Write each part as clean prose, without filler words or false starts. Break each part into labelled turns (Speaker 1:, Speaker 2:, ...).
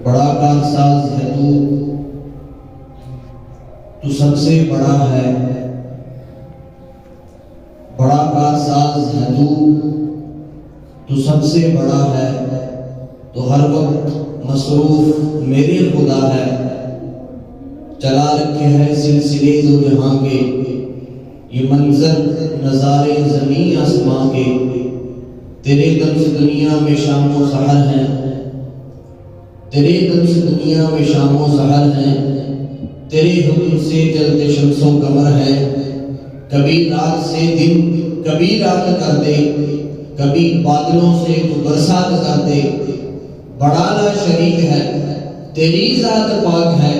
Speaker 1: بڑا کارساز ہے تو سب سے بڑا ہے، بڑا کارساز ہے تو سب سے بڑا ہے، تو ہر وقت مصروف میرے خدا ہے، چلا رکھے ہیں سلسلے دو جہاں کے، یہ منظر نظارے زمین آسماں کے، تیرے دم سے دنیا میں شام و سحر ہیں، تیرے دم سے دنیا میں شام و سحر ہیں، تیرے حکم سے جلتے شمس و قمر ہیں، کبھی رات سے دن کبھی رات کر دے، کبھی بادلوں سے تو برسات کر دے، بڑا لا شریک ہے تیری ذات پاک ہے،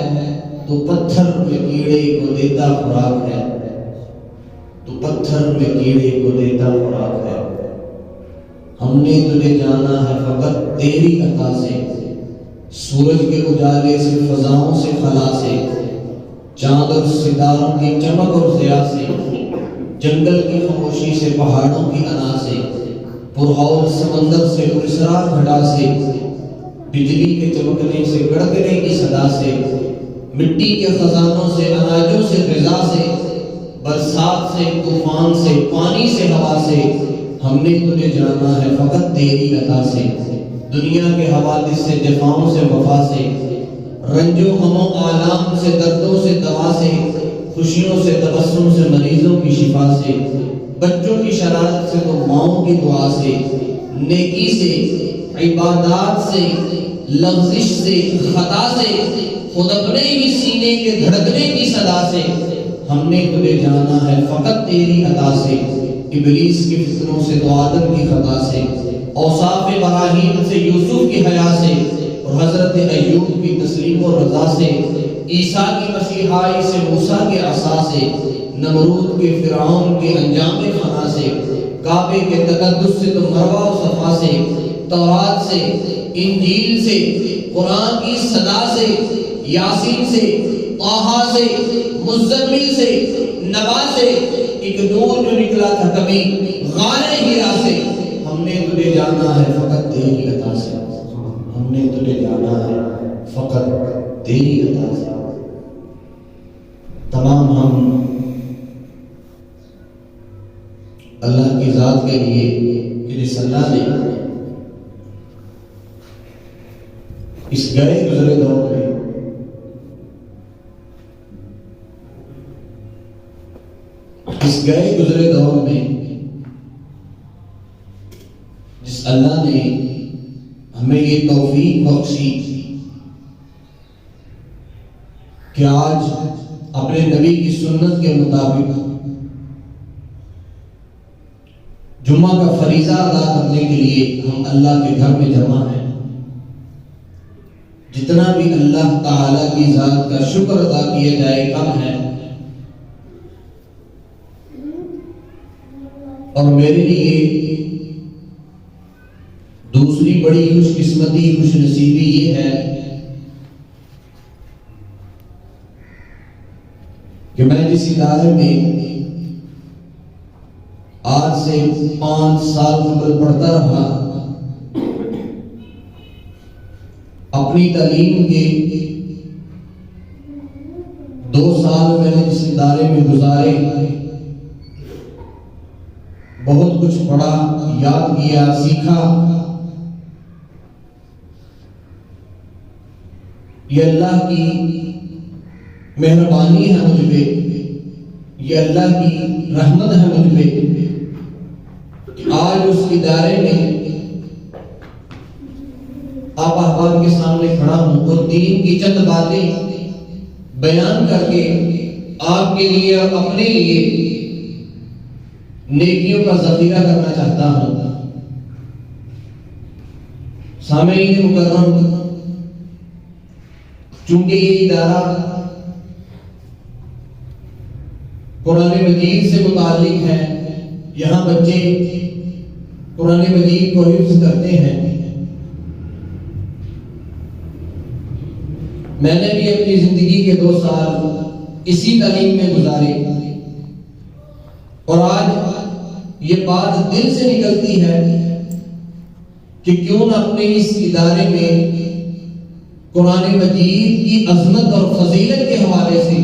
Speaker 1: تو پتھر میں کیڑے کو دیتا خوراک ہے، تو پتھر میں کیڑے کو دیتا خوراک ہے۔ ہم نے تجھے جانا ہے فقط تیری عطا سے، سورج کے اجالے سے فضاؤں سے خلا سے، چاند اور ستاروں کی چمک اور ضیاء سے، جنگل کی خاموشی سے پہاڑوں کی انا سے، پرہول سمندر سے اسرار گھڑا سے، بجلی کے چمکنے سے گڑگڑے کی صدا سے، مٹی کے خزانوں سے اناجوں سے غذا سے، برسات سے طوفان سے پانی سے ہوا سے، ہم نے تجھے جانا ہے فقط تیری عطا سے، دنیا کے حوادث سے جفاؤں سے وفا سے، رنج و غم و آلام سے دردوں سے دوا سے، خوشیوں سے تبسم سے مریضوں کی شفا سے، بچوں کی شرارت سے تو ماؤں کی دعا سے، نیکی سے عبادات سے لغزش سے خطا سے، خود اپنے ہی سینے کے دھڑکنے کی صدا سے، ہم نے تجھے جانا ہے فقط تیری عطا سے، ابلیس کی فتنوں سے تو آدم کی خطا سے، اوصاف ابراہیم سے یوسف کی حیا سے، اور حضرت ایوب کی تسلیم و رضا سے، عیسیٰ کی مسیحائی سے موسیٰ کے عصا سے، نمرود کے فرعون کے انجام فنا سے، کعبے کے تقدس سے تو مروہ و صفا سے، تورات سے انجیل سے قرآن کی صدا سے، یاسین سے طٰہٰ سے مزمل سے نبا سے، ایک نور جو نکلا تھا کبھی غار ہیرا سے، ہم نے تجھے جانا ہے فقط تیری عطا سے، ہم نے تجھے جانا ہے فقط تیری عطا سے۔ تمام ہم اللہ کی ذات کے لیے کہ جس اللہ نے اس گئے گزرے دور میں جس اللہ نے ہمیں یہ توفیق بخشی کہ آج اپنے نبی کی سنت کے مطابق جمعہ کا فریضہ ادا کرنے کے لیے ہم اللہ کے گھر میں جمع ہیں، جتنا بھی اللہ تعالی کی ذات کا شکر ادا کیا جائے کم ہے، اور میرے لیے دوسری بڑی خوش قسمتی خوش نصیبی یہ ہے کہ میں جس ادارے میں آج سے 5 سال قبل پڑھتا رہا، اپنی تعلیم کے 2 سال میں نے جس ادارے میں گزارے، بہت کچھ پڑھا، یاد کیا، سیکھا، یہ اللہ کی مہربانی ہے مجھ پہ، یہ اللہ کی رحمت ہے مجھ پہ کہ آج اس ادارے میں آپ احباب کے سامنے کھڑا ہوں اور دین کی چند باتیں بیان کر کے آپ کے لیے اور اپنے لیے نیکیوں کا ذخیرہ کرنا چاہتا ہوں۔ سامعین مکرم، چونکہ یہ ادارہ قرآن مجید سے متعلق ہے، یہاں بچے قرآن مجید کو حفظ کرتے ہیں، میں نے بھی اپنی زندگی کے 2 سال اسی تعلیم میں گزارے، اور آج یہ بات دل سے نکلتی ہے کہ کیوں نہ اپنے اس ادارے میں قرآن مجید کی عظمت اور فضیلت کے حوالے سے،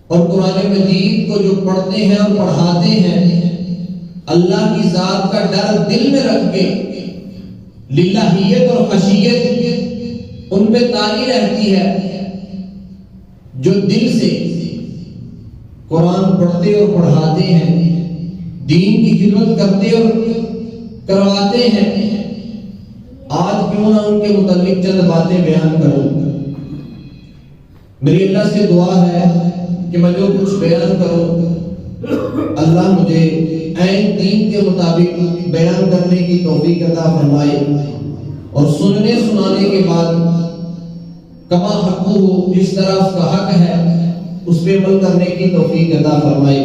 Speaker 1: اور قرآن مجید کو جو پڑھتے ہیں اور پڑھاتے ہیں اللہ کی ذات کا ڈر دل میں رکھ کے، للہیت اور خشیت ان پہ طاری رہتی ہے، جو دل سے قرآن پڑھتے اور پڑھاتے ہیں، دین کی خدمت کرتے اور کرواتے ہیں، آج کیوں نہ ان کے متعلق چند باتیں بیان کروں۔ میری اللہ سے دعا ہے کہ میں جو کچھ بیان کروں اللہ مجھے عین دین کے مطابق بیان کرنے کی توفیق عطا فرمائے، اور سننے سنانے کے بعد کما حقہ، جس طرح اس کا حق ہے اس پہ عمل کرنے کی توفیق عطا فرمائے۔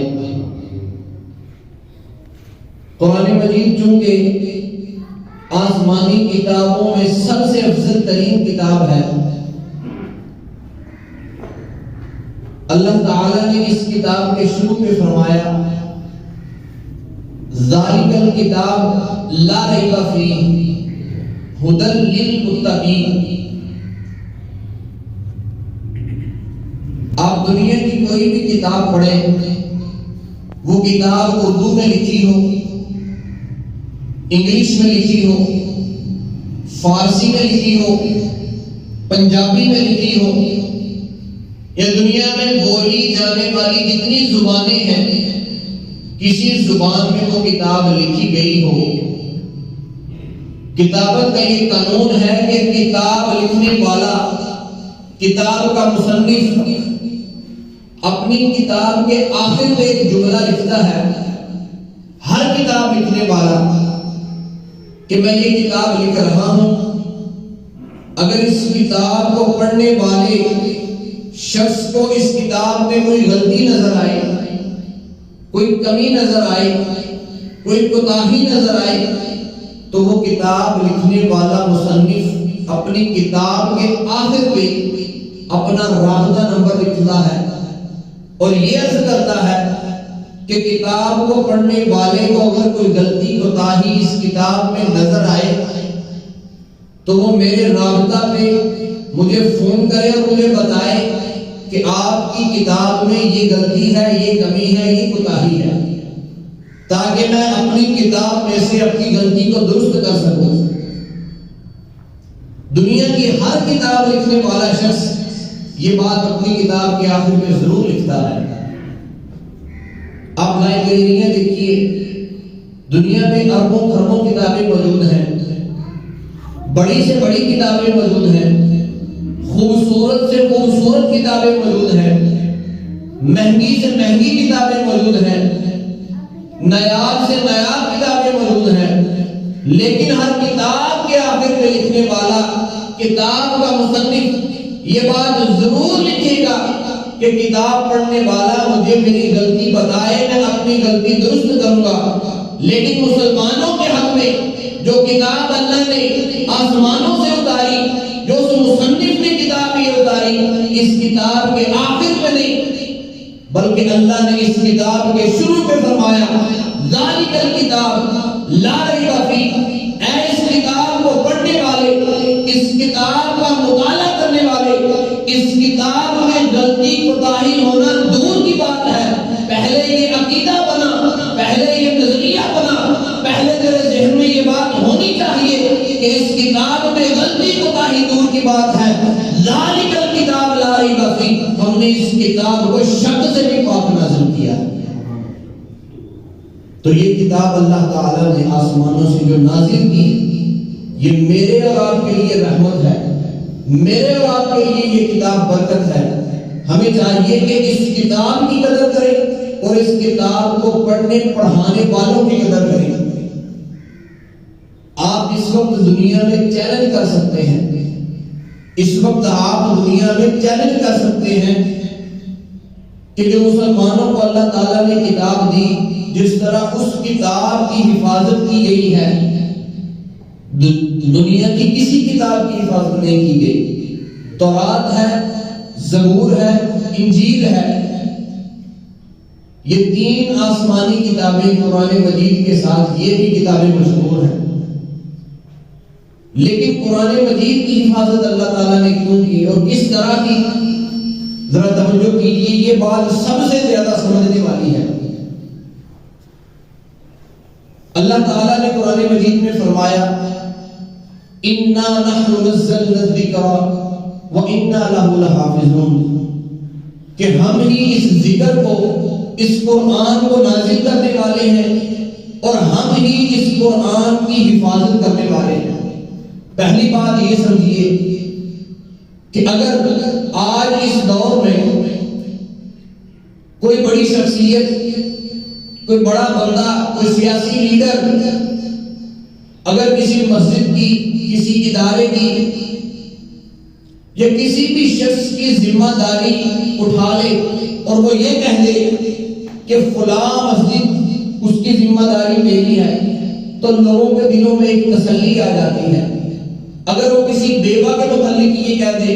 Speaker 1: قرآن مجید چونکہ آسمانی کتابوں میں سب سے افضل ترین کتاب ہے، اللہ تعالیٰ نے اس کتاب کے شروع میں فرمایا ذالک الکتاب لا ریب فیہ ھدی للمتقین۔ آپ دنیا کی کوئی بھی کتاب پڑھیں، وہ کتاب اردو میں لکھی ہو، انگلش میں لکھی ہو، فارسی میں لکھی ہو، پنجابی میں لکھی ہو، یا دنیا میں بولی جانے والی جتنی زبانیں ہیں کسی زبان میں وہ کتاب لکھی گئی ہو، کتابت کا یہ قانون ہے کہ کتاب لکھنے والا، کتاب کا مصنف اپنی کتاب کے آخر میں ایک جملہ لکھتا ہے، ہر کتاب لکھنے والا، کہ میں یہ کتاب لکھ رہا ہوں، اگر اس کتاب کو پڑھنے والے شخص کو اس کتاب میں کوئی غلطی نظر آئے، کوئی کمی نظر آئے، کوئی کوتاہی نظر آئے، تو وہ کتاب لکھنے والا مصنف اپنی کتاب کے آخر پہ اپنا رابطہ نمبر لکھتا ہے اور یہ عرض کرتا ہے کہ کتاب کو پڑھنے والے کو اگر کوئی غلطی کوتاہی اس کتاب میں نظر آئے تو وہ میرے رابطہ پہ مجھے فون کرے اور مجھے بتائے کہ آپ کی کتاب میں یہ غلطی ہے، یہ کمی ہے، یہ کوتاہی ہے، تاکہ میں اپنی کتاب میں سے اپنی غلطی کو درست کر سکوں۔ دنیا کی ہر کتاب لکھنے والا شخص یہ بات اپنی کتاب کے آخر میں ضرور لکھتا ہے۔ آپ لائبریریاں دیکھیے، دنیا میں اربوں خربوں کتابیں موجود ہیں، بڑی سے بڑی کتابیں موجود ہیں، خوبصورت سے خوبصورت کتابیں موجود ہیں، مہنگی سے مہنگی کتابیں موجود ہیں، نایاب سے نایاب کتابیں موجود ہیں، لیکن ہر کتاب کے آخر میں لکھنے والا، کتاب کا مصنف یہ بات ضرور لکھے گا کہ کتاب پڑھنے والا مجھے میری غلطی بتائے، میں اپنی غلطی درست کروں گا۔ لیکن مسلمانوں کے حق میں جو کتاب اللہ نے آسمانوں سے اتاری، جو اس مصنف نے کتاب یہ اتاری، اس کتاب کے آخر میں نہیں بلکہ اللہ نے اس کتاب کے شروع پہ فرمایا ذالک الکتاب لا ریب فیہ، اے اس کتاب کو پڑھنے والے، اس کتاب کا مطالعہ کرنے والے، اس کتاب میں غلطی کوتاہی ہونا دور کی بات ہے، پہلے یہ عقیدہ بنا، پہلے یہ نظریہ بنا، پہلے تیرے ذہن میں یہ بات ہونی چاہیے کہ اس کتاب میں غلطی کوتاہی دور کی بات ہے۔ ذالک الکتاب لا ریب فیہ، ہم نے اس کتاب کو شک سے بھی پاک نازل کیا۔ تو یہ کتاب اللہ تعالیٰ نے آسمانوں سے جو نازل کی، یہ میرے اور آپ کے لیے رحمت ہے، میرے اور آپ کے لیے یہ کتاب برکت ہے۔ ہمیں چاہیے کہ اس کتاب کی قدر کریں اور اس کتاب کو پڑھنے پڑھانے والوں کی قدر کریں۔ آپ اس وقت دنیا میں چیلنج کر سکتے ہیں، اس وقت آپ دنیا میں چیلنج کر سکتے ہیں کہ جو مسلمانوں کو اللہ تعالیٰ نے کتاب دی، جس طرح اس کتاب کی حفاظت کی گئی ہے، دنیا کی کسی کتاب کی حفاظت نہیں کی گئی۔ تورات ہے، زبور ہے، انجیل ہے، یہ تین آسمانی کتابیں قرآن مجید کے ساتھ یہ بھی کتابیں مشہور ہیں، لیکن قرآن مجید کی حفاظت اللہ تعالیٰ نے کیوں کی اور کس طرح کی؟ ذرا توجہ کیجیے، یہ بات سب سے زیادہ سمجھنے والی ہے۔ اللہ تعالیٰ نے قرآن مجید میں فرمایا اِنَّا نَحْنُ نَزَّلْنَا الذِّكْرَ وَإِنَّا لَهُ لَحَافِظُونَ، کہ ہم ہی اس ذکر کو، اس قرآن کو نازل کرنے والے ہیں اور ہم ہی اس قرآن کی حفاظت کرنے والے ہیں۔ پہلی بات یہ سمجھیے کہ اگر آج اس دور میں کوئی بڑی شخصیت، کوئی بڑا بندہ، کوئی سیاسی لیڈر اگر کسی مسجد کی، کسی ادارے کی یا کسی بھی شخص کی ذمہ داری اٹھا لے اور وہ یہ کہہ دے کہ فلاں مسجد اس کی ذمہ داری میری ہے، تو لوگوں کے دلوں میں ایک تسلی آ جاتی ہے۔ اگر وہ کسی بیوہ کے متعلق یہ کہہ دے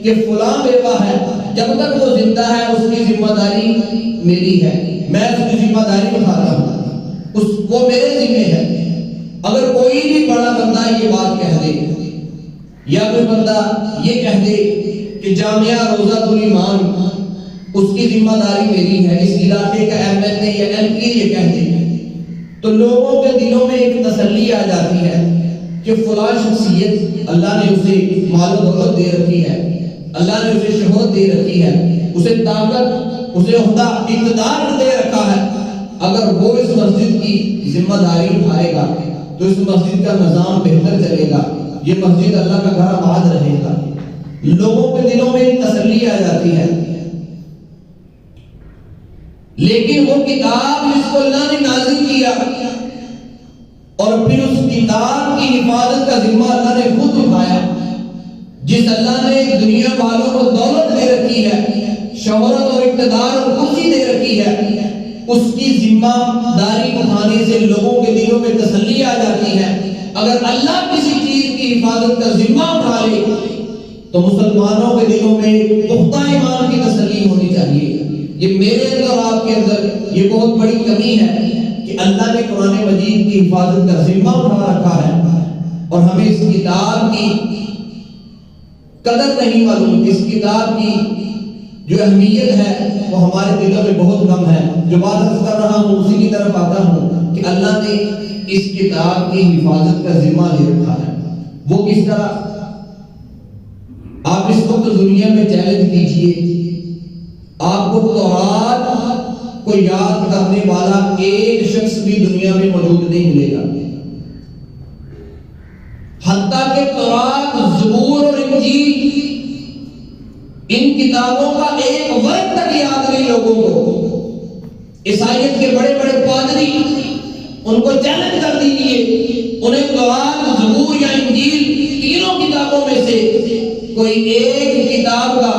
Speaker 1: کہ فلاں بیوہ ہے، جب تک وہ زندہ ہے اس کی ذمہ داری میری ہے، میں اس کی ذمہ داری اٹھاتا ہوں، وہ میرے ذمہ ہے۔ اگر کوئی بھی بڑا بندہ یہ بات کہہ دے یا کوئی بندہ یہ کہہ دے کہ جامعہ روضۃ الایمان اس کی ذمہ داری میری ہے، اس علاقے کا ایم ایل اے یا ایم پی یہ کہہ دے، تو لوگوں کے دلوں میں ایک تسلی آ جاتی ہے کہ فلاں شخصیت، اللہ نے اسے مال و دولت دے رکھی ہے، اللہ نے اسے شہرت دے رکھی ہے، اسے طاقت، اسے عہدہ، اقتدار دے رکھا ہے، اگر وہ اس مسجد کی ذمہ داری اٹھائے گا تو اس مسجد کا نظام بہتر چلے گا، یہ مسجد اللہ کا گھر آباد رہے گا۔ لوگوں کے دلوں میں ایک تسلی آ جاتی ہے۔ لیکن وہ کتاب جس کو اللہ نے نازل کیا اور پھر اس کتاب کی حفاظت کا ذمہ اللہ نے خود اٹھایا، جس اللہ نے دنیا والوں کو دولت دے رکھی ہے، شہرت اور اقتدار اور کرسی دے رکھی ہے، اس کی ذمہ داری اٹھانے سے لوگوں کے دلوں میں تسلی آ جاتی ہے۔ اگر اللہ کسی چیز کی حفاظت کا ذمہ اٹھا لے تو مسلمانوں کے دلوں میں پختہ ایمان کی تسلی ہونی چاہیے۔ یہ میرے اندر اور آپ کے اندر یہ بہت بڑی کمی ہے کہ اللہ نے قرآن مجید کی حفاظت کا ذمہ اٹھا رکھا ہے اور ہمیں اس کتاب کی قدر نہیں معلوم، اس کتاب کی جو اہمیت ہے وہ ہمارے دلوں میں بہت کم ہے۔ جو بات عرض کر رہا ہوں اسی کی طرف آتا ہوں کہ اللہ نے اس کتاب کی حفاظت کا ذمہ لے رکھا ہے۔ وہ کس طرح؟ آپ اس وقت دنیا میں چیلنج کیجئے، آپ کو تورات کو یاد کرنے والا ایک شخص بھی دنیا میں موجود نہیں ملے گا، حتیٰ کہ تورات، زبور اور انجیل، ان کتابوں کا ایک ورق تک یاد نہیں لوگوں کو۔ عیسائیت کے بڑے بڑے پادری ان کو چیلنج کر دیجیے، انہیں تورات، زبور یا انجیل تینوں کتابوں میں سے کوئی ایک کتاب کا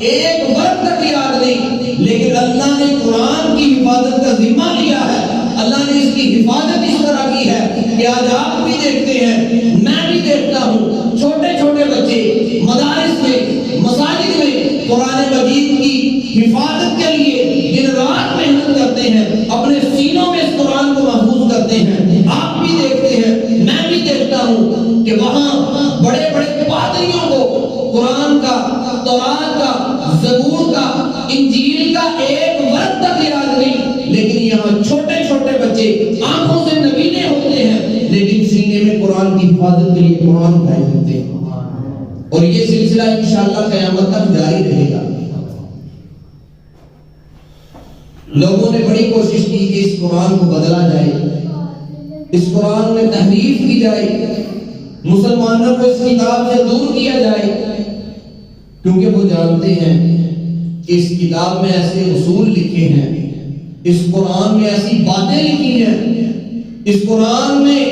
Speaker 1: ایک ورق تک یاد نہیں، لیکن اللہ نے قرآن کی حفاظت کا ذمہ لیا ہے۔ اللہ نے اس کی حفاظت اس طرح کی ہے کہ آج آپ بھی دیکھتے ہیں، میں بھی دیکھتا ہوں، چھوٹے چھوٹے بچے مدارس میں، مساجد میں قرآن مجید کی حفاظت کے لیے دن رات محنت کرتے ہیں، اپنے سینوں میں اس قرآن کو محفوظ کرتے ہیں۔ آپ بھی دیکھتے ہیں، میں بھی دیکھتا ہوں کہ وہاں بڑے بڑے پادریوں کو قرآن کا، تورات کا، زبور کا، انجیل کا ایک ورق تک یاد نہیں، لیکن یہاں چھوٹے چھوٹے بچے آنکھوں سے نبینے ہوتے ہیں لیکن سینے میں قرآن کی حفاظت کے لیے قرآن اٹھائے ہوتے ہیں، اور یہ سلسلہ انشاءاللہ قیامت تک جاری رہے گا۔ لوگوں نے بڑی کوشش کی کہ اس قرآن کو بدلا جائے، اس قرآن میں تحریف کی جائے، مسلمانوں کو اس کتاب سے دور کیا جائے، کیونکہ وہ جانتے ہیں کہ اس کتاب میں ایسے اصول لکھے ہیں، اس قرآن میں ایسی باتیں لکھی ہیں، اس قرآن میں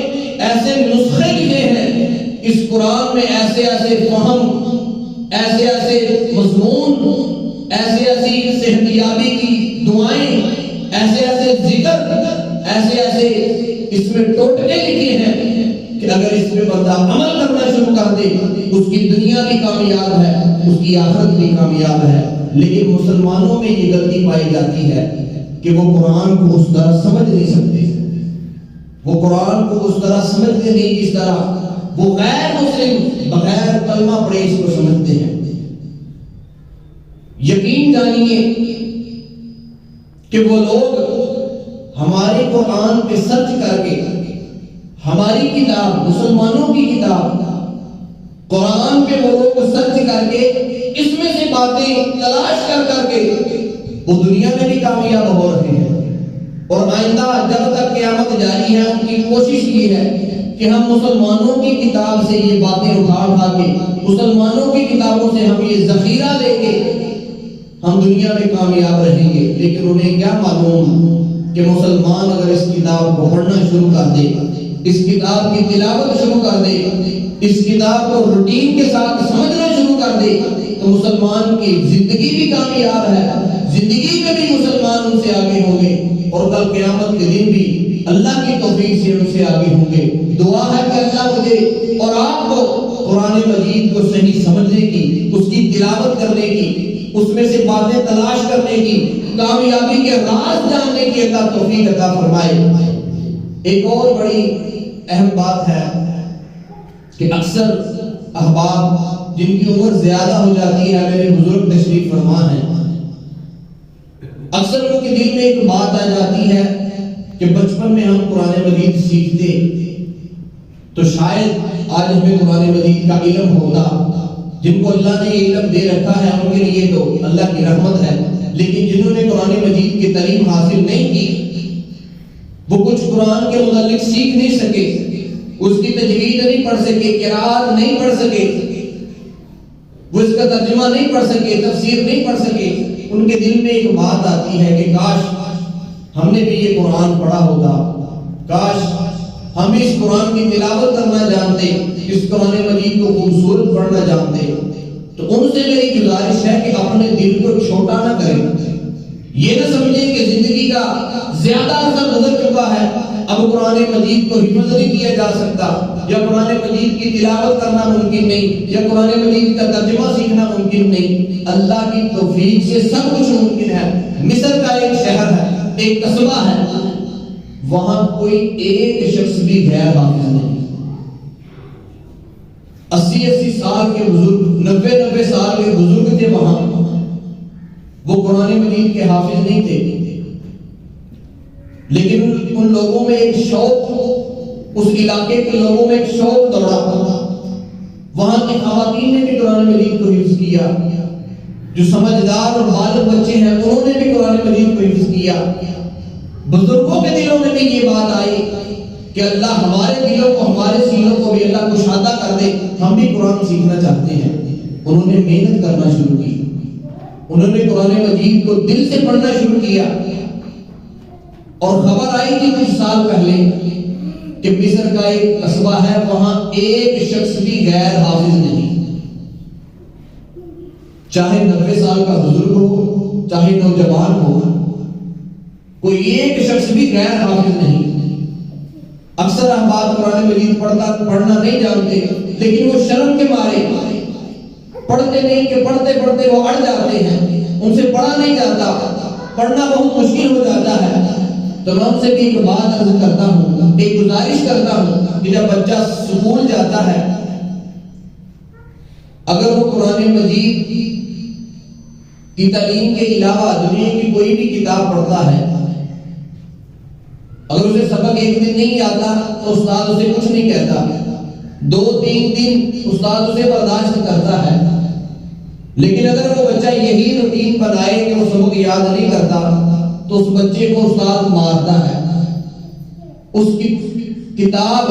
Speaker 1: ایسے نسخے لکھے ہیں، اس قرآن میں ایسے ایسے فہم، ایسے ایسے مضمون، ایسے ایسی صحتیابی کی دعائیں، ایسے ایسے ذکر، ایسے ایسے اس میں ٹوٹکے لکھے ہیں کہ اگر اس میں بندہ عمل کرنا شروع کر دے اس کی دنیا بھی کامیاب ہے، اس کی آخرت بھی کامیاب ہے۔ لیکن مسلمانوں میں یہ غلطی پائی جاتی ہے کہ وہ قرآن کو اس طرح سمجھ نہیں سکتے، وہ قرآن کو اس طرح سمجھتے نہیں جس طرح وہ غیر مسلم بغیر کلمہ پڑھے اس کو سمجھتے ہیں۔ یقین جانیے کہ وہ لوگ ہمارے قرآن پہ سرچ کر کے ہماری کتاب، مسلمانوں کی کتاب قرآن پہ وہ لوگ سرچ کر کے اس میں سے باتیں تلاش کر کر کے وہ دنیا میں بھی کامیاب ہو رہے ہیں، اور آئندہ جب تک قیامت جاری ہے ان کی کوشش کی ہے کہ ہم مسلمانوں کی کتاب سے یہ باتیں اٹھا کے مسلمانوں کی کتابوں سے ہم یہ ذخیرہ لے کے ہم دنیا میں کامیاب رہیں گے۔ لیکن انہیں کیا معلوم کہ مسلمان اگر اس کتاب کو پڑھنا شروع کر دے، اس کتاب کی تلاوت شروع کر دے، اس کتاب کو روٹین کے ساتھ سمجھنا شروع کر دے تو مسلمان کی زندگی بھی کامیاب ہے، زندگی میں بھی مسلمان ان سے آگے ہوں گے، اور کل قیامت کے دن بھی اللہ کی توفیق سے ان سے آگے ہوں گے۔ دعا ہے کہ اللہ مجھے اور آپ کو قرآن مجید کو صحیح سمجھنے کی، اس کی تلاوت کرنے کی، اس میں سے باتیں تلاش کرنے کی، کامیابی کے راز جاننے کی اللہ توفیق عطا فرمائے۔ ایک اور بڑی اہم بات ہے کہ اکثر احباب جن کی عمر زیادہ ہو جاتی ہے، میرے بزرگ تشریف فرما ہیں، اکثر ان کے دل میں ایک بات آ جاتی ہے کہ بچپن میں ہم قرآن مجید سیکھتے تو شاید آج ہمیں قرآن مجید کا علم ہوتا۔ جن کو اللہ نے یہ علم دے رکھا ہے ان کے لیے تو اللہ کی رحمت ہے، لیکن جنہوں نے قرآن مجید کی تعلیم حاصل نہیں کی، وہ کچھ قرآن کے متعلق سیکھ نہیں سکے، اس کی تجوید نہیں پڑھ سکے، قرات نہیں پڑھ سکے، وہ اس کا ترجمہ نہیں پڑھ سکے، تفسیر نہیں پڑھ سکے، ان کے دل میں ایک بات آتی ہے کہ کاش ہم نے بھی یہ قرآن پڑھا ہوتا، کاش ہم اس قرآن کی تلاوت کرنا جانتے، اس قرآن مجید کو خوبصورت پڑھنا جانتے۔ تو ان سے میری گزارش ہے کہ اپنے دل کو چھوٹا نہ کریں، یہ نہ سمجھیں کہ زندگی کا زیادہ عرصہ گزر چکا ہے، اب قرآن مجید کو حفظ نہیں کیا جا سکتا، یا قرآن مجید کی تلاوت کرنا ممکن نہیں، یا قرآن مجید کا ترجمہ سیکھنا ممکن نہیں۔ اللہ کی توفیق سے سب کچھ ممکن ہے۔ مصر کا ایک شہر ہے، ایک قصبہ ہے، وہاں کوئی ایک شخص بھی غیر حافظ نہیں، 80 سال کے بزرگ، 90 سال کے بزرگ تھے وہاں، وہ قرآن مجید کے حافظ نہیں تھے، لیکن ان لوگوں میں ایک شوق، اس علاقے کے لوگوں میں ایک شوق دوڑا، وہاں کی خواتین نے بھی قرآن مجید کو حفظ کیا، جو سمجھدار اور بالغ بچے ہیں انہوں نے بھی قرآن مجید کو حفظ کیا۔ بزرگوں کے دلوں میں بھی یہ بات آئی کہ اللہ ہمارے دلوں کو، ہمارے سینوں کو بھی اللہ کشادہ کر دے، ہم بھی قرآن سیکھنا چاہتے ہیں۔ انہوں نے محنت کرنا شروع کی، انہوں نے قرآن مجید کو دل سے پڑھنا شروع کیا، اور خبر آئی تھی کچھ سال پہلے کہ مصر کا ایک قصبہ ہے، وہاں ایک شخص بھی غیر حافظ نہیں، چاہے 90 سال کا بزرگ ہو، چاہے نوجوان ہو، کوئی ایک شخص بھی غیر حافظ نہیں۔ اکثر احباب قرآن مجید پڑھنا نہیں جانتے، لیکن وہ شرم کے مارے پڑھتے نہیں، کہ پڑھتے پڑھتے وہ اڑ جاتے ہیں، ان سے پڑھا نہیں جاتا، پڑھنا بہت مشکل ہو جاتا ہے۔ تو میں ان سے بھی ایک بات عرض کرتا ہوں، ایک گزارش کرتا ہوں کہ جب بچہ سکول جاتا ہے، اگر وہ قرآن مجید کی تعلیم کے علاوہ دنیا کی کوئی بھی کتاب پڑھتا ہے، اگر اسے سبق ایک دن نہیں آتا تو استاد اسے کچھ نہیں کہتا، 2-3 دن استاد اسے برداشت کرتا ہے، لیکن اگر وہ بچہ یہی روٹین بنائے کہ وہ سبق یاد نہیں کرتا تو اس بچے کو استاد مارتا ہے۔ اس کی کتاب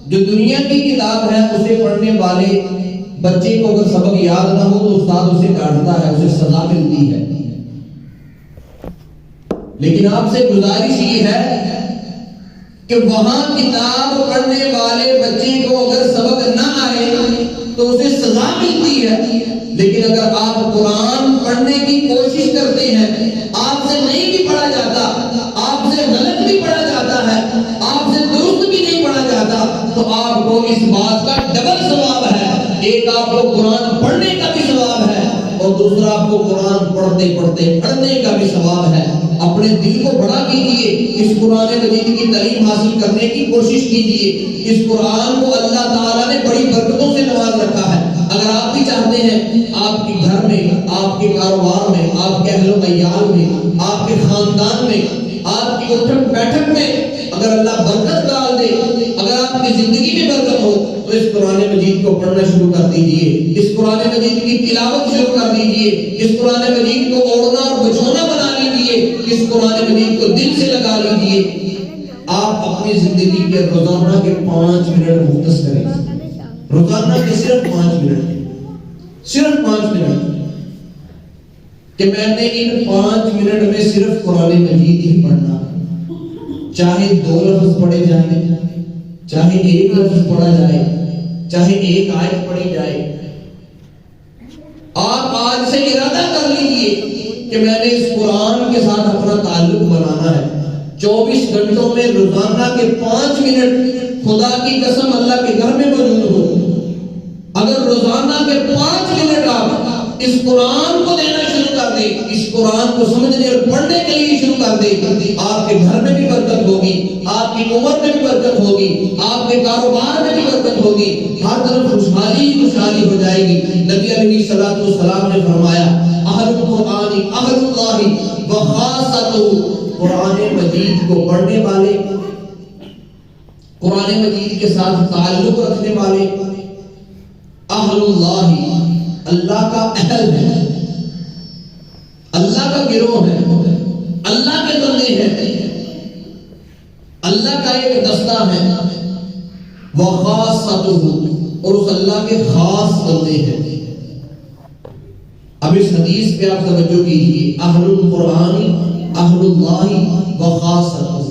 Speaker 1: جو دنیا کی کتاب ہے اسے پڑھنے والے بچے کو اگر سبق یاد نہ ہو تو استاد اسے ڈانٹتا ہے، اسے سزا ملتی ہے۔ لیکن آپ سے گزارش یہ ہے کہ وہاں کتاب پڑھنے والے بچے کو اگر سبق نہ آئے تو اسے سزا ملتی ہے، لیکن اگر آپ قرآن پڑھنے کی کوشش کرتے ہیں، آپ سے نہیں بھی پڑھا جاتا، آپ سے غلط بھی پڑھا جاتا ہے، آپ سے درست بھی نہیں پڑھا جاتا، تو آپ کو اس بات کا ڈبل ثواب ہے، ایک آپ کو قرآن پڑھنے کا بھی ثواب ہے، اور دوسرا آپ کو قرآن پڑھتے پڑھتے پڑھنے کا بھی ثواب ہے۔ اپنے دل کو بڑا کیجئے، اس قرآن مجید کی تعلیم حاصل کرنے کی کوشش کیجئے۔ اس قرآن کو اللہ تعالیٰ نے بڑی برکتوں سے نواز رکھا ہے۔ اگر آپ بھی چاہتے ہیں آپ کے گھر میں، آپ کے کاروبار میں، آپ کے اہل و عیال میں، آپ کے خاندان میں، آپ کی اٹھک بیٹھک میں اگر اللہ برکت ڈال دے، اگر آپ کی زندگی میں برکت ہو، تو اس قرآن مجید کو پڑھنا شروع کر دیجئے، اس قرآن مجید کی تلاوت شروع کر دیجئے، اس قرآن مجید کو اوڑھنا اور بچھونا بنا لیجئے، اس قرآن مجید کو دل سے لگا لیجئے۔ آپ اپنی زندگی کے روزانہ کے 5 منٹ مختص کریں، روزانہ کے صرف 5 منٹ، صرف 5 منٹ، کہ میں نے ان 5 منٹ میں صرف قرآن مجید ہی پڑھنا، چاہے 2 لفظ پڑھے جائیں، چاہے 1 لفظ پڑھا جائے، چاہے 1 آیت پڑھی جائے۔ آپ آج سے ارادہ کر لیجئے کہ میں نے اس قرآن کے ساتھ اپنا تعلق بنانا ہے۔ 24 گھنٹوں میں روزانہ کے 5 منٹ خدا کی قسم اللہ کے گھر میں موجود ہو۔ اگر روزانہ کے 5 منٹ آپ اس قرآن کو دینا شروع کر دیں، اس قرآن کو سمجھنے اور پڑھنے کے لیے شروع کر دیں، آپ کے گھر میں بھی برکت ہوگی، آپ کی عمر میں بھی برکت ہوگی، آپ کے کاروبار میں بھی برکت ہوگی، ہر طرف خوشحالی ہی خوشحالی ہو جائے گی۔ نبی علیہ الصلوۃ والسلام نے فرمایا اہل القرآن اہل اللہ وخاصۃ، قرآن مجید کو پڑھنے والے، قرآن مجید کے ساتھ تعلق رکھنے والے، اہل اللہ، اللہ کا اہل ہے، اللہ کا گروہ ہے، اللہ کے بندے ہیں، اللہ کا ایک دستہ ہے، وخاصۃ، اور اس اللہ کے خاص بندے ہیں۔ اب اس حدیث پہ آپ توجہ کیجیے، اہل القرآن اہل اللہ وخاصۃ،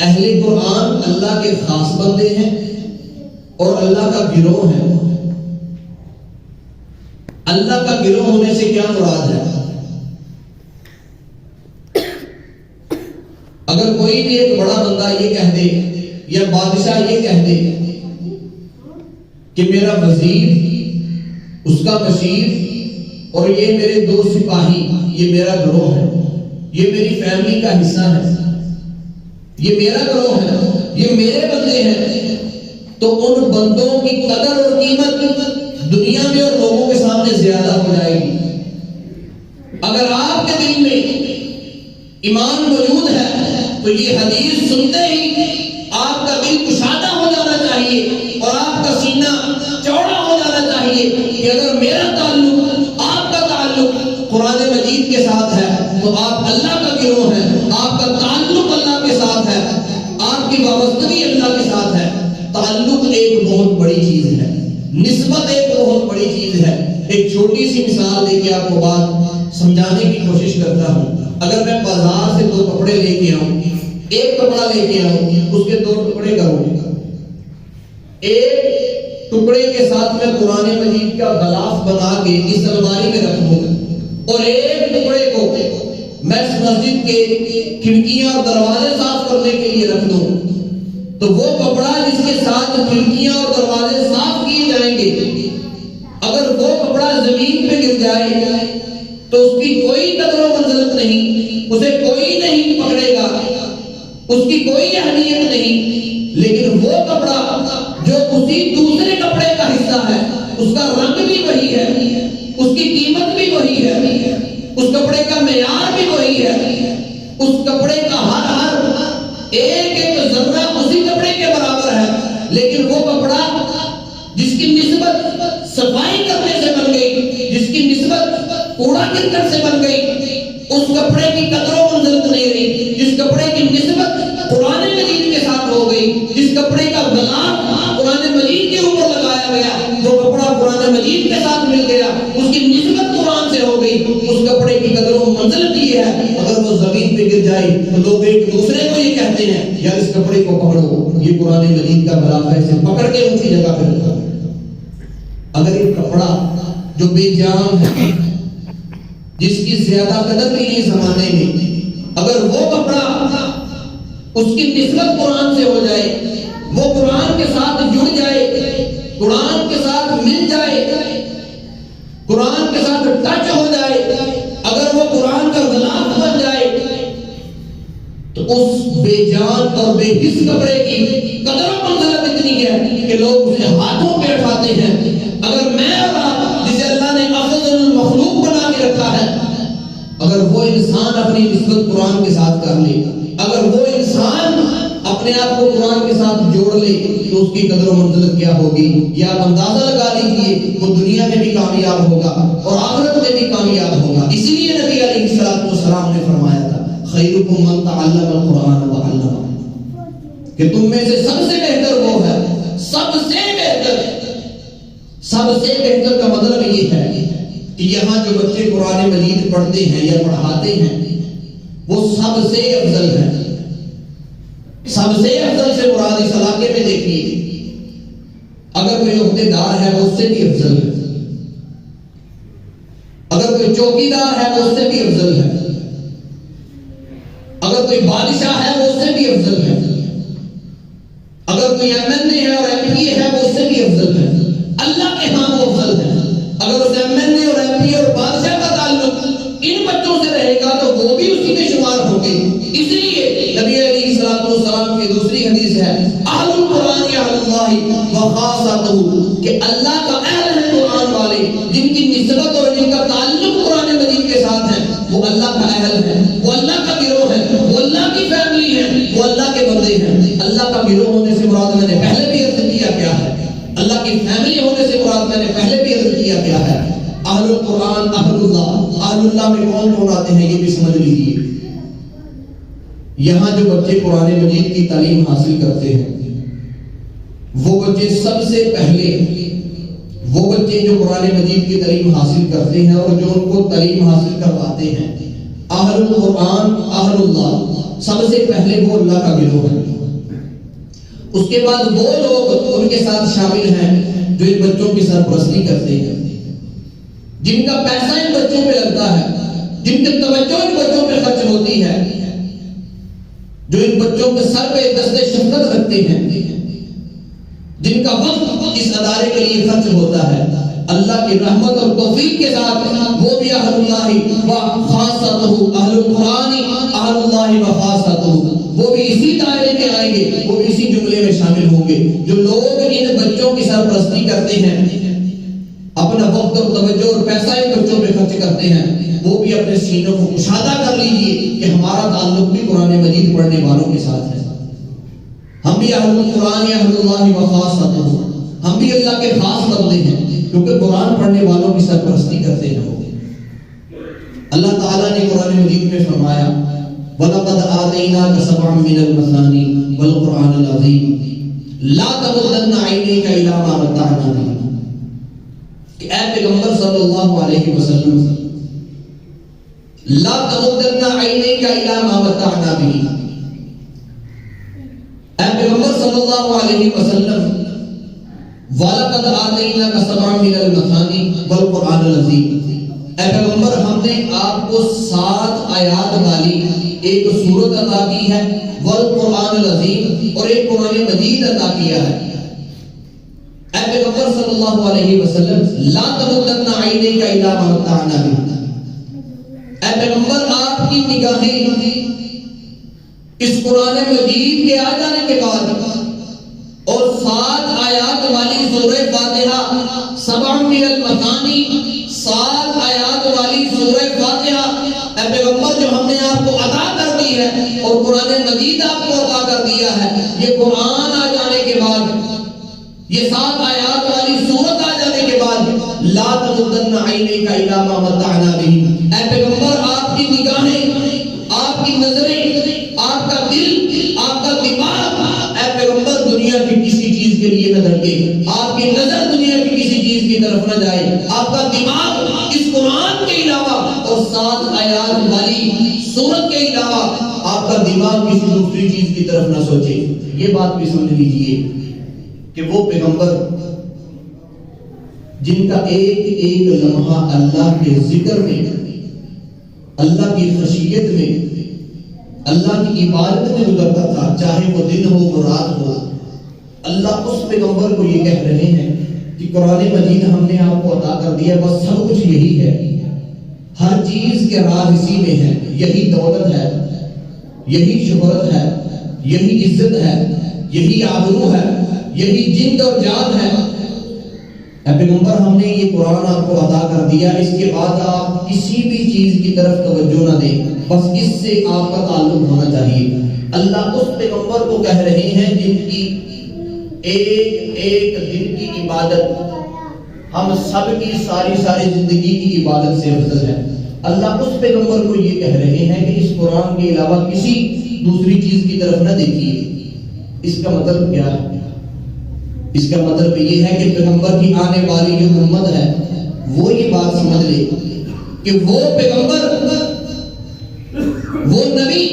Speaker 1: اہل قرآن اللہ کے خاص بندے ہیں اور اللہ کا گروہ ہے۔ اللہ کا گروہ ہونے سے کیا مراد ہے؟ اگر کوئی بھی ایک بڑا بندہ یہ کہہ دے یا بادشاہ یہ کہہ دے کہ میرا وزیر، اس کا مشیر اور یہ میرے 2 سپاہی، یہ میرا گروہ ہے، یہ میری فیملی کا حصہ ہے، یہ میرا گروہ ہے، یہ میرے بندے ہیں، تو ان بندوں کی قدر اور قیمت دنیا میں اور لوگوں کے سامنے زیادہ ہو جائے گی۔ اگر آپ کے دل میں ایمان موجود ہے تو یہ حدیث سنتے ہی آپ کا دل کشادہ ہو جانا چاہیے اور آپ کا سینہ چوڑا ہو جانا چاہیے کہ اگر میرا تعلق، آپ کا تعلق قرآن مجید کے ساتھ ہے تو آپ اللہ کا گروہ ہے، آپ کا تعلق اللہ کے ساتھ ہے، آپ کی وابستگی اللہ کے ساتھ ہے۔ تعلق ایک بہت بڑی چیز ہے، نسبت ایک بہت بڑی چیز ہے۔ ایک چھوٹی سی مثال دے کے آپ کو بات سمجھانے کی کوشش کرتا ہوں۔ اگر میں بازار سے 2 کپڑے لے کے آؤں، ایک کپڑا لے کے آؤں، اس کے 2 ٹکڑے کروں، ایک ٹکڑے کے ساتھ میں قرآن مجید کا غلاف بنا کے اس الماری میں رکھ دوں اور ایک ٹکڑے کو میں اس مسجد کے کھڑکیاں اور دروازے صاف کرنے کے لیے رکھ دوں، تو وہ کپڑا جس کے ساتھ کھڑکیاں اور دروازے صاف کیے جائیں گے، اگر وہ کپڑا زمین پہ گر جائے تو اس کی کوئی قدر و منزلت نہیں، اسے کوئی نہیں پکڑے گا، اس کی کوئی اہمیت نہیں۔ لیکن وہ کپڑا جو اسی دوسرے کپڑے کا حصہ ہے، اس کا رنگ بھی وہی ہے، اس کی قیمت بھی وہی ہے، اس کپڑے کا معیار بھی وہی ہے، اس کپڑے کا ہر ایک ذرہ اسی کپڑے کے برابر ہے، لیکن وہ کپڑا جس کی نسبت صفائی کرنے سے بن گئی، جس کی نسبت کوڑا کرکٹ سے بن گئی، اس کپڑے کی قدر و منزلت نہیں رہی۔ جس کپڑے کی نسبت قرآن مجید کے ساتھ ہو گئی، جس کپڑے کا غلاف قرآن مجید کے اوپر لگایا گیا، وہ کپڑا قرآن مجید کے ساتھ مل گیا، اس کی نسبت قرآن سے ہو گئی، اس کپڑے کی قدر و منزلت یہ ہے اگر وہ زمین پہ گر جائے تو لوگ ایک دوسرے کو یہ کہتے ہیں یار اس کپڑے کو پکڑو، یہ قرآن مجید کا غلاف ہے، اسے پکڑ کے اونچی جگہ پہ رکھو۔ اگر ایک کپڑا جو بے جان ہے، جس کی زیادہ قدر بھی نہیں زمانے میں، اگر وہ کپڑا اس کی نسبت قرآن سے ہو جائے، وہ قرآن کے ساتھ جڑ جائے، قرآن کے ساتھ مل جائے، قرآن کے ساتھ ٹچ ہو جائے، اگر وہ قرآن کا غلام بن جائے تو اس بے جان اور بے حس کپڑے کی قدر و منزلت اتنی ہے کہ لوگ اسے ہاتھوں پہ اٹھاتے ہیں۔ اگر میں اور آپ جسے اللہ نے افضل المخلوق بنا کے رکھا ہے، اگر وہ انسان اپنی نسبت قرآن کے ساتھ کر لے، اگر وہ انسان اپنے آپ کو قرآن کے ساتھ جوڑ لے تو اس کی قدر و منزلت کیا ہوگی، یا آپ اندازہ لگا لیجیے وہ دنیا میں بھی کامیاب ہوگا اور آخرت میں بھی کامیاب ہوگا۔ اس لیے نبی علیہ السلام نے فرمایا تھا خیرکم من تعلم القرآن وعلمہ، کہ تم میں سے سب سے بہتر وہ ہے، سب سے بہتر کا مطلب یہ ہے کہ یہاں جو بچے قرآن مجید پڑھتے ہیں یا پڑھاتے ہیں وہ سب سے افضل ہے۔ سب سے افضل سے مراد اس علاقے میں دیکھیے، اگر کوئی عہدیدار ہے وہ اس سے بھی افضل ہے، اگر کوئی چوکیدار ہے وہ اس سے بھی افضل ہے، اگر کوئی بادشاہ ہے وہ اس سے بھی افضل ہے، اگر کوئی ایم این اے ہے اور ایم پی اے ہے وہ اس سے بھی افضل ہے۔ اللہ کے ہاں وہ افضل ہے۔ اگر اس ایم این اے اور ایم پی اے اور بادشاہ کا تعلق ان بچوں سے رہے گا تو وہ بھی اسی میں شمار ہوں گے۔ اس لیے نبی علیہ السلام کی دوسری حدیث ہے اہل القرآن اہل اللہ وخاصتہ، کہ اللہ کا اہل ہے قرآن والے، جن کی نسبت اور جن کا تعلق قرآن مجید کے ساتھ ہے وہ اللہ کا اہل ہے، وہ اللہ کا گروہ ہے، وہ اللہ کی فیملی ہے، وہ اللہ کے بندے ہیں۔ اللہ کا گروہ ہونے سے مراد میں نے پہلے بھی عرض کیا کیا ہے، اللہ کی فیملی ہونے سے مراد میں نے پہلے بھی عرض کیا کیا ہے۔ اہل القرآن اہل اللہ میں کون کون آتے ہیں یہ بھی سمجھ لیجیے۔ یہاں جو بچے قرآن مجید کی تعلیم حاصل کرتے ہیں وہ بچے سب سے پہلے، وہ بچے جو قرآن مجید کی تعلیم حاصل کرتے ہیں اور جو ان کو تعلیم حاصل کرواتے ہیں، اہل القرآن اہل اللہ، سب سے پہلے وہ اللہ کا گروہ ہے۔ اس کے بعد وہ لوگ ان کے ساتھ شامل ہیں جو ان بچوں کی سرپرستی کرتے ہیں، جن کا پیسہ ان بچوں پہ لگتا ہے، جن کی توجہ ان بچوں پہ خرچ ہوتی ہے، جو ان بچوں کے سر پہ دست شفقت رکھتے ہیں، جن کا وقت اس ادارے کے لیے خرچ ہوتا ہے، اللہ کی رحمت اور توفیق کے ساتھ وہ بھی اہل اللہ و خاصتہ، اہل القرآن اہل اللہ و خاصتہ، وہ بھی اسی دائرے میں آئیں گے، وہ بھی اسی جملے میں شامل ہوں گے۔ جو لوگ ان بچوں کی سرپرستی کرتے ہیں، اپنا وقت اور توجہ اور پیسہ ان بچوں پہ خرچ کرتے ہیں، وہ بھی اپنے سینوں کو کشادہ کر لیجئے کہ ہمارا تعلق بھی قرآن مجید پڑھنے والوں کے ساتھ ہے۔ ہم بھی اہل القرآن اہل اللہ و خاصتہ، ہم بھی اللہ کے خاص بندے ہیں کیونکہ قرآن پڑھنے والوں کی سرپرستی کرتے ہیں۔ اللہ تعالیٰ نے قرآن مجید میں فرمایا وَلَقَدْ آتَيْنَاكَ سَبْعًا مِنَ الْمَثَانِي وَالْقُرْآنَ الْعَظِيمِ لَا تَمُدَّنَّ عَيْنَيْكَ إِلَىٰ مَا مَتَّعْنَا بِهِ، کہ اے پیغمبر صلی اللہ علیہ وسلم لا تمدن عینیک الی ما متعنا به، اے پیغمبر صلی اللہ علیہ وسلم وَلَقَدْ آتَيْنَاكَ سَبْعًا مِنَ الْمَثَانِي وَالْقُرْآنَ الْعَظِيمِ، اے پیغمبر ہم نے آپ کو 7 آیات والی ایک سورت عطا کی ہے، والقرآن العظیم، اور ایک قرآن مجید عطا کیا ہے۔ اے پیغمبر صلی اللہ علیہ وسلم لا تمدن عینیک الی ما متعنا به، اے پیغمبر آپ کی نگاہیں اس قرآن مجید کے آ جانے کے بعد اور 7 آیات والی سورہ فاتحہ، 7 من المثانی، 7 آیات والی سورہ فاتحہ، اے پیغمبر جو ہم نے آپ کو عطا کر دی ہے اور قرآن مجید آپ کو عطا کر دیا ہے، یہ قرآن آ جانے کے بعد، یہ 7 آیات والی سورت آ جانے کے بعد لا تمدن عینیک الی ما متعنا به، اے پیغمبر آپ کی نگاہیں، آپ کی نظریں، آپ کا دل، آپ کا دماغ، اے پیغمبر دنیا کی کسی چیز کے لیے نہ دھڑکے، آپ کی نظر دنیا کی کسی چیز کی طرف نہ جائے، آپ کا دماغ اس قرآن کے علاوہ اور 7 آیات والی سورت کے علاوہ آپ کا دماغ کسی دوسری چیز کی طرف نہ سوچے۔ یہ بات بھی سمجھ لیجئے کہ وہ پیغمبر جن کا ایک ایک لمحہ اللہ کے ذکر میں، اللہ کی خشیت میں، اللہ کی عبادت میں گزرتا تھا، چاہے وہ دن ہو وہ رات ہو، اللہ اس پیغمبر کو یہ کہہ رہے ہیں کہ قرآن مجید ہم نے آپ کو عطا کر دیا، بس سب کچھ یہی ہے، ہر چیز کے راز اسی میں ہے، یہی دولت ہے، یہی شہرت ہے، یہی عزت ہے، یہی آبرو ہے، یہی جند اور جان ہے۔ اے پیغمبر ہم نے یہ قرآن آپ کو عطا کر دیا، اس کے بعد آپ کسی بھی چیز کی طرف توجہ نہ دیں، بس اس سے آپ کا تعلق ہونا چاہیے۔ اللہ اس پیغمبر کو کہہ رہے ہیں جن کی ایک ایک دن کی عبادت ہم سب کی ساری زندگی کی عبادت سے افضل ہے۔ اللہ اس پیغمبر کو یہ کہہ رہے ہیں کہ اس قرآن کے علاوہ کسی دوسری چیز کی طرف نہ دیکھیے۔ اس کا مطلب کیا ہے؟ اس کا مطلب یہ ہے کہ پیغمبر کی آنے والی جو امت ہے وہ یہ بات سمجھ لے کہ وہ پیغمبر، وہ نبی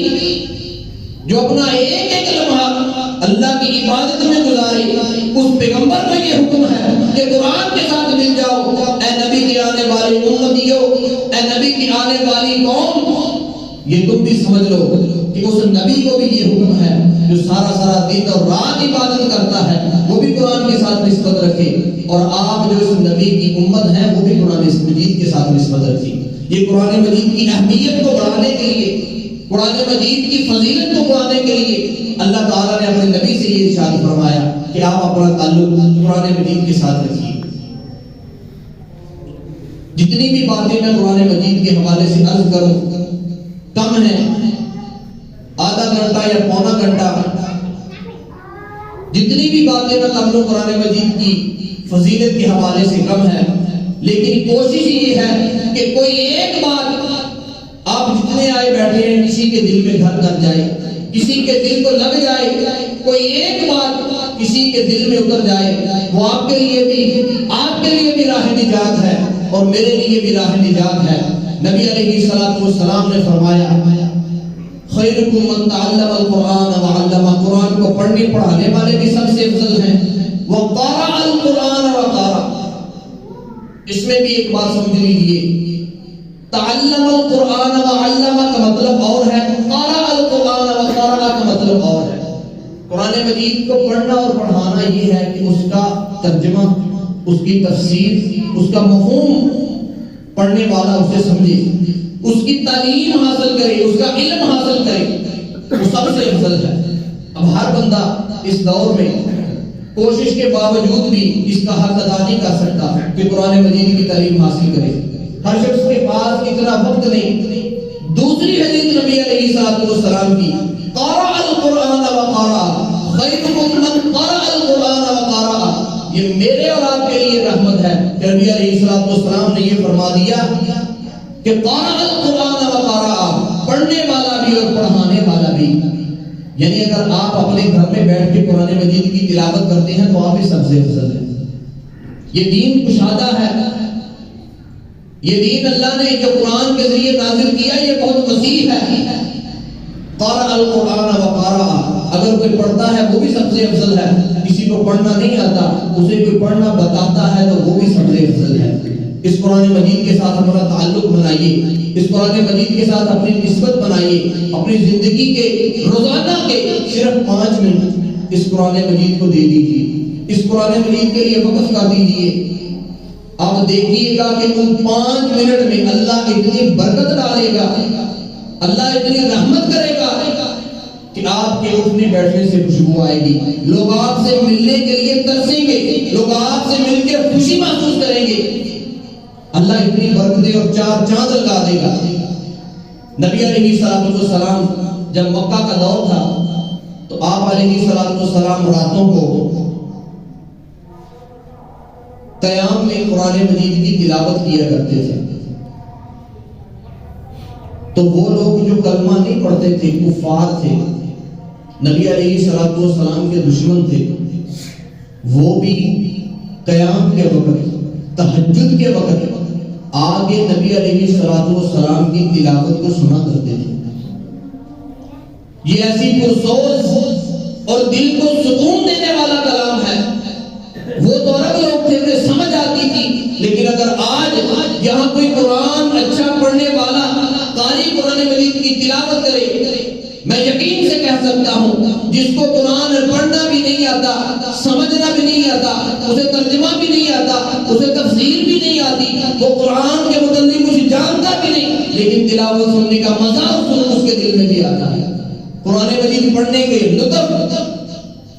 Speaker 1: جو اپنا ایک ایک لمحہ اللہ کی عبادت میں گزارے، اس پیغمبر کو یہ حکم ہے کہ قرآن کے ساتھ مل جاؤ۔ اے نبی کی آنے والی امتیو، اے نبی کی آنے والی قوم، یہ تم بھی سمجھ لو کہ اس نبی کو بھی یہ حکم ہے جو سارا دن اور رات عبادت کرتا ہے، وہ بھی قرآن کے ساتھ نسبت رکھے، اور آپ جو اس نبی کی امت ہیں وہ بھی قرآن مجید کے ساتھ نسبت رکھے۔ یہ قرآن مجید کی اہمیت کو بڑھانے کے لیے، قرآن مجید کی فضیلت کو بڑھانے کے لیے اللہ تعالیٰ نے اپنے نبی سے یہ ارشاد فرمایا کہ آپ اپنا تعلق قرآن مجید کے ساتھ رکھیے۔ جتنی بھی باتیں میں قرآن مجید کے حوالے سے عرض کروں کم ہے، آدھا گھنٹہ یا پونا گھنٹہ، جتنی بھی باتیں میں کر لوں قرآن مجید کی فضیلت کے حوالے سے کم ہے، لیکن کوشش یہ ہے کہ کوئی ایک بات آپ جتنے آئے بیٹھے ہیں کسی کے دل میں گھر کر جائے، کسی کے دل کو لگ جائے، کوئی ایک بات کسی کے دل میں اتر جائے، وہ آپ کے لیے بھی راہ نجات ہے اور میرے لیے بھی راہ نجات ہے۔ نبی علیہ السلام نے فرمایا خیرکم من تعلم القرآن وعلمہ، قرآن کو پڑھنے پڑھانے والے بھی سب سے افضل ہیں، وقرأ القرآن وقرأ۔ اس میں بھی ایک بات سمجھ لیجئے، تعلم القرآن وعلمہ کا مطلب اور ہے، قرأ القرآن وقرأ کا مطلب اور ہے۔ قرآن مجید کو پڑھنا اور پڑھانا یہ ہے کہ اس کا ترجمہ، اس کی تفسیر، اس کا مفہوم پڑھنے والا اسے سمجھے، اس کی تعلیم حاصل کرے، اس کا علم حاصل کرے، وہ سب سے افضل ہے۔ اب ہر بندہ اس دور میں کوشش کے باوجود بھی اس کا حق ادا نہیں کر سکتا کہ قرآن مجید کی تعلیم حاصل کرے۔ ہر شخص کے پاس اتنا وقت نہیں۔ دوسری حدیث نبی علیہ السلام کی، قرأ القرآن وقرأ خیرکم من قرأ القرآن وقرأ، یہ میرے اور آپ کے لیے رحمت ہے کہ نبی علیہ السلام نے یہ فرما دیا کہ قرأ القرآن وقرأ، پڑھنے والا بھی اور پڑھانے والا بھی۔ یعنی اگر آپ اپنے گھر میں بیٹھ کے قرآن مجید کی تلاوت کرتے ہیں تو آپ ہی سب سے افضل ہیں۔ یہ دین کشادہ ہے، یہ دین اللہ نے جو قرآن کے ذریعے نازل کیا یہ بہت وسیع ہے۔ قرأ القرآن وقرأ، اگر کوئی پڑھتا ہے وہ بھی سب سے افضل ہے، کسی کو پڑھنا نہیں آتا اسے کوئی پڑھنا بتاتا ہے تو وہ بھی سب سے افضل ہے۔ اس قرآن مجید کے ساتھ اپنا تعلق بنائیے، اس قرآن مجید کے ساتھ اپنی نسبت بنائیے، اپنی زندگی کے روزانہ کے صرف 5 منٹ اس قرآن مجید کو دے دیجیے، اس قرآن مجید کے لیے وقف کر دیجیے۔ آپ دیکھیے گا کہ ان 5 منٹ میں اللہ اتنی برکت ڈالے گا، اللہ اتنی رحمت کرے گا کہ آپ کے اٹھنے بیٹھنے سے خوشبو آئے گی، لوگ آپ سے ملنے کے لیے ترسیں گے، لوگ آپ سے مل کے خوشی محسوس کریں گے۔ اللہ اتنی برکتیں اور 4 چاند لگا دے گا۔ نبی علیہ السلام جب مکہ کا دور تھا تو آپ علیہ السلام راتوں کو قیام میں قرآن مجید کی تلاوت کیا کرتے تھے۔ تو وہ لوگ جو کلمہ نہیں پڑھتے تھے، کفار تھے، نبی علیہ السلام کے دشمن تھے، وہ بھی قیام کے وقت، تہجد کے وقت آگے نبی علیہ السلام کی تلاوت کو سنا کرتے تھے۔ یہ ایسی پرسوز اور دل کو سکون دینے والا کلام ہے۔ وہ تو عرب لوگ تھے، انہیں سمجھ آتی تھی، لیکن اگر آج یہاں کوئی قرآن اچھا پڑھنے والا قاری قرآن مجید کی تلاوت کرے، میں یقین سے کہتا کہہ سکتا ہوں جس کو قرآن پڑھنا بھی نہیں آتا، سمجھنا بھی نہیں آتا، اسے ترجمہ بھی نہیں آتا، اسے تفسیر بھی نہیں آتی، وہ قرآن کے متعلق کچھ جانتا بھی نہیں، لیکن تلاوت سننے کا مزہ اس کے دل میں بھی آتا ہے۔ قرآن مجید پڑھنے کے لطف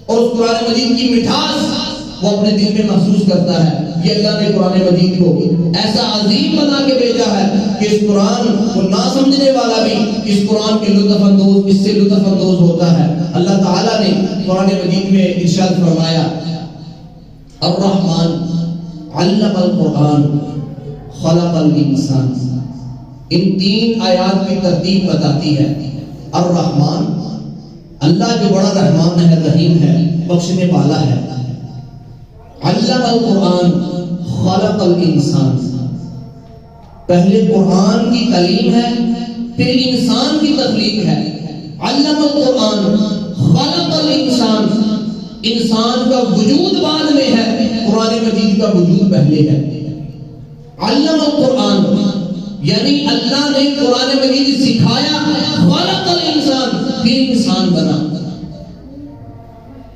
Speaker 1: اور اس قرآن مجید کی مٹھاس وہ اپنے دل میں محسوس کرتا ہے۔ یہ اللہ نے قرآن مجید کو ایسا عظیم بنا کے بھیجا ہے کہ اس قرآن کو نہ سمجھنے والا بھی اس قرآن کے اس سے لطف اندوز ہوتا ہے۔ اللہ تعالیٰ نے قرآن مجید میں ارشاد فرمایا، الرحمن علم القرآن خلق الانسان۔ ان 3 آیات کی ترتیب بتاتی ہے۔ الرحمن، اللہ جو بڑا رحمان ہے، رحیم ہے، بخشنے والا ہے۔ علم القرآن خلق الانسان، پہلے قرآن کی تعلیم ہے، پھر انسان کی تخلیق ہے۔ علم القرآن خلق الانسان، انسان کا وجود بعد میں ہے، قرآن مجید کا وجود پہلے ہے۔ علم القرآن یعنی اللہ نے قرآن مجید سکھایا، خلق الانسان، پھر انسان بنا۔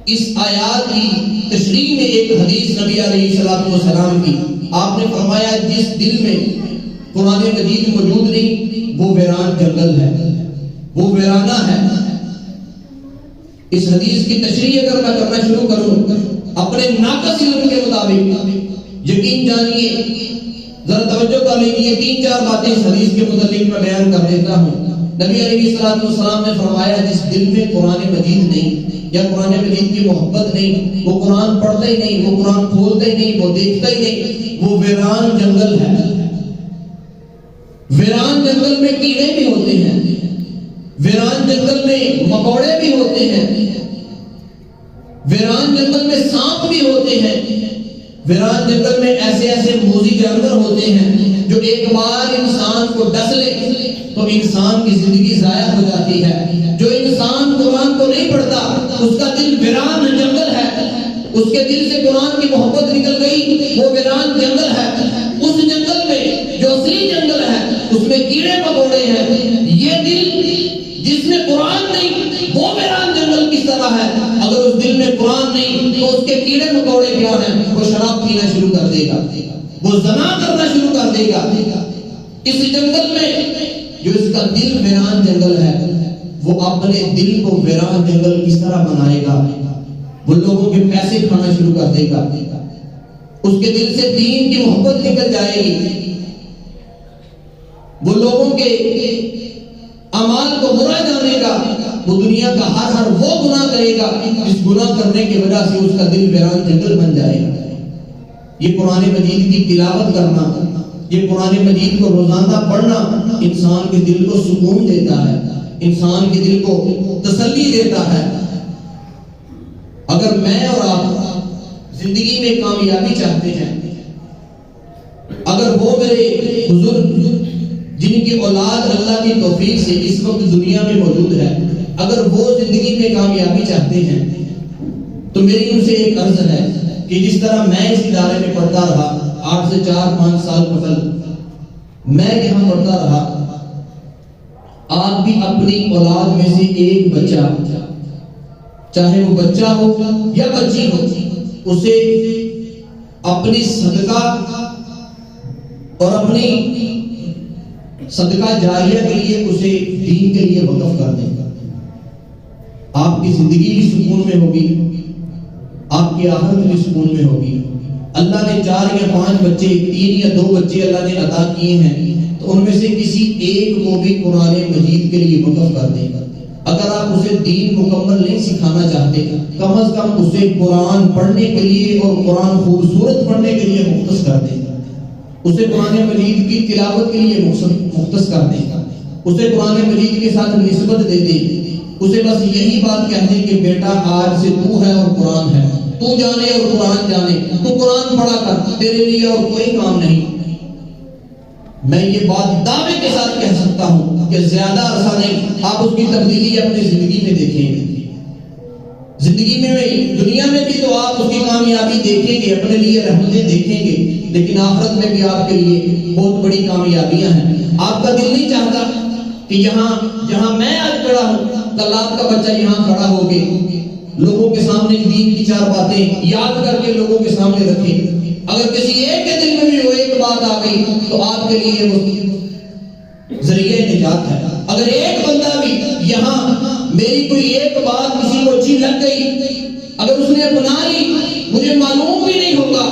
Speaker 1: اس آیات کی تشریح میں ایک حدیث نبی علیہ السلام کی، آپ نے فرمایا جس دل میں قرآن مجید موجود نہیں وہ ویران جنگل ہے، وہ ویرانہ ہے۔ اس حدیث کی تشریح اگر میں کرنا شروع کروں اپنے ناقص علم کے مطابق، یقین جانیے، ذرا توجہ کر لیجیے، 3-4 باتیں اس حدیث کے متعلق میں بیان کر دیتا ہوں۔ نبی علیہ السلام نے فرمایا جس دل میں قرآن مجید نہیں یا قرآن مجید کی محبت نہیں، وہ قرآن پڑھتا ہی نہیں، وہ قرآن کھولتا ہی نہیں، وہ دیکھتا ہی نہیں، وہ ویران جنگل ہے۔ ویران جنگل میں کیڑے بھی ہوتے ہیں، ویران جنگل میں مکوڑے بھی ہوتے ہیں، ویران جنگل میں سانپ بھی ہوتے ہیں، ویران جنگل میں ایسے موذی جانور ہوتے ہیں جو ایک بار انسان کو ڈس لے تو انسان کی زندگی ضائع ہو جاتی ہے۔ جو انسان قرآن کو نہیں پڑھتا اس کا دل ویران جنگل ہے، اس کے دل سے قرآن کی محبت نکل گئی، وہ ویران جنگل ہے۔ اس جنگل میں جو اصلی جنگل ہے اس میں کیڑے مکوڑے ہیں۔ یہ دل جس میں قرآن نہیں وہ ویران جنگل کس طرح ہے؟ اگر اس دل میں قرآن نہیں تو اس کے کیڑے مکوڑے کیا ہیں؟ وہ شراب پینا شروع کر دے گا، وہ زنا کرنا شروع کر دے گا۔ اس جنگل میں جو اس کا دل ویران جنگل ہے وہ اپنے دل کو ویران جنگل کس طرح بنائے گا؟ وہ لوگوں کے پیسے کھانا شروع کر دے گا، اس کے دل سے دین کی محبت نکل جائے گی، وہ لوگوں کے اعمال کو برا جانے گا، وہ دنیا کا ہر وہ گناہ کرے گا جس گناہ کرنے کی وجہ سے اس کا دل ویران جنگل بن جائے گا۔ یہ قرآن مجید کی تلاوت کرنا، یہ قرآن مجید کو روزانہ پڑھنا انسان کے دل کو سکون دیتا ہے، انسان کے دل کو تسلی دیتا ہے۔ اگر میں اور آپ زندگی میں کامیابی چاہتے ہیں، اگر وہ میرے بزرگ جن کی اولاد اللہ کی توفیق سے اس وقت دنیا میں موجود ہے، اگر وہ زندگی میں کامیابی چاہتے ہیں تو میری ان سے ایک عرض ہے کہ جس طرح میں اس ادارے میں پڑھتا رہا 8 سے 4-5 سال قبل، میں یہاں پڑھتا رہا، آپ بھی اپنی اولاد میں سے ایک بچہ، چاہے وہ بچہ ہو یا بچی ہو، اسے اپنی صدقہ اور اپنی صدقہ جاریہ کے لیے اسے دین کے لیے وقف کر دیں۔ آپ کی زندگی بھی سکون میں ہوگی، آپ کی آخرت بھی سکون میں ہوگی۔ اللہ نے 4 یا 5 بچے، 3 یا 2 بچے اللہ نے عطا کیے ہیں تو ان میں سے کسی ایک کو بھی قرآن مجید کے لیے وقف کر دیں۔ اگر آپ اسے دین مکمل نہیں سکھانا چاہتے، کم از کم اسے قرآن پڑھنے کے لیے اور قرآن خوبصورت پڑھنے کے لیے مختص کر دیں، اسے قرآن مجید کی تلاوت کے لیے مختص کر دیں، اسے قرآن مجید کے ساتھ نسبت دے دیں، اسے بس یہی بات کہہ دیں کہ بیٹا آج سے تو ہے اور قرآن ہے، تو جانے اور قرآن جانے، تو قرآن پڑھا کر، تیرے لیے اور کوئی کام نہیں۔ میں یہ بات دعوے کے ساتھ کہہ سکتا ہوں کہ زیادہ عرصہ نہیں، آپ اس کی تبدیلی اپنی زندگی میں دیکھیں گے، زندگی میں دنیا میں بھی تو آپ اس کی کامیابی دیکھیں گے، اپنے لیے رحمتیں دیکھیں گے، لیکن آخرت میں بھی آپ کے لیے بہت بڑی کامیابیاں ہیں۔ آپ کا دل نہیں چاہتا کہ جہاں میں آج کھڑا ہوں کل آپ کا بچہ یہاں کھڑا ہو کے لوگوں کے سامنے دین کی 4 باتیں یاد کر کے لوگوں کے سامنے رکھے. اگر کسی ایک کے دل میں بھی وہ ایک بات آ گئی تو آپ کے لیے وہ ذریعہ نجات ہے. اگر ایک بندہ بھی یہاں میری کوئی ایک بات کسی کو اچھی لگ گئی، اگر اس نے اپنا لی، مجھے معلوم بھی نہیں ہوگا،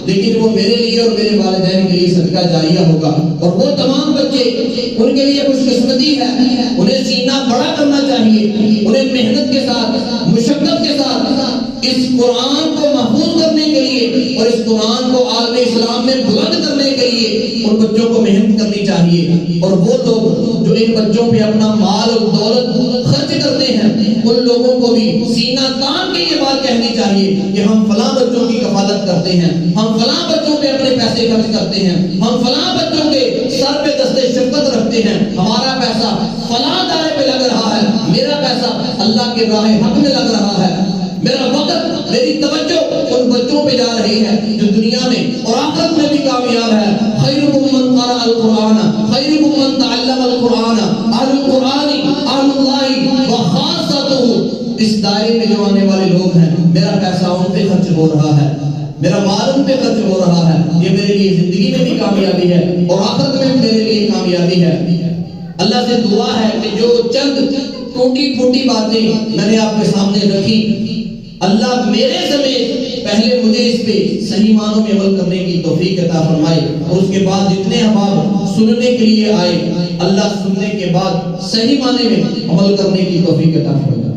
Speaker 1: لیکن وہ میرے لیے اور میرے والدین کے لیے صدقہ جاریہ ہوگا. اور وہ تمام بچے، ان کے لیے خوش قسمتی ہے، انہیں سینہ بڑا کرنا چاہیے، انہیں محنت کے ساتھ، مشقت کے ساتھ اس قرآن کو محفوظ کرنے کے لیے اور اس قرآن کو عالم اسلام میں بلند کرنے کے لیے ان بچوں کو محنت کرنی چاہیے. اور وہ لوگ جو ان بچوں پہ اپنا مال اور دولت خرچ کرتے ہیں، ان لوگوں کو بھی سینہ تان کے یہ بات کہنی چاہیے کہ ہم فلاں بچوں کی کفالت کرتے ہیں، ہم فلاں بچوں پہ اپنے پیسے خرچ کرتے ہیں، ہم فلاں بچوں کے سر پہ دستے شفقت رکھتے ہیں، ہمارا پیسہ فلاں دائرے پہ لگ رہا ہے، میرا پیسہ اللہ کے راہ حق میں لگ رہا ہے، میرا وقت، میری توجہ ان بچوں پہ جا رہی ہے جو دنیا میں اور آخرت میں بھی کامیاب ہے. خیرکم من قرأ القرآن خیرکم من تعلم القرآن اہل القرآن اہل اللہ وخاصتہ. اس دائرے میں جو آنے والے لوگ ہیں، میرا پیسہ ان پہ خرچ ہو رہا ہے، میرا مال ان پہ خرچ ہو رہا ہے، یہ میرے لیے زندگی میں بھی کامیابی ہے اور آخرت میں بھی میرے لیے کامیابی ہے. اللہ سے دعا ہے کہ جو چند ٹوٹی پھوٹی باتیں میں نے آپ کے سامنے رکھی، اللہ میرے سمیت پہلے مجھے اس پہ صحیح معنوں میں عمل کرنے کی توفیق عطا فرمائے، اور اس کے بعد جتنے احباب سننے کے لیے آئے، اللہ سننے کے بعد صحیح معنی میں عمل کرنے کی توفیق عطا فرمائے.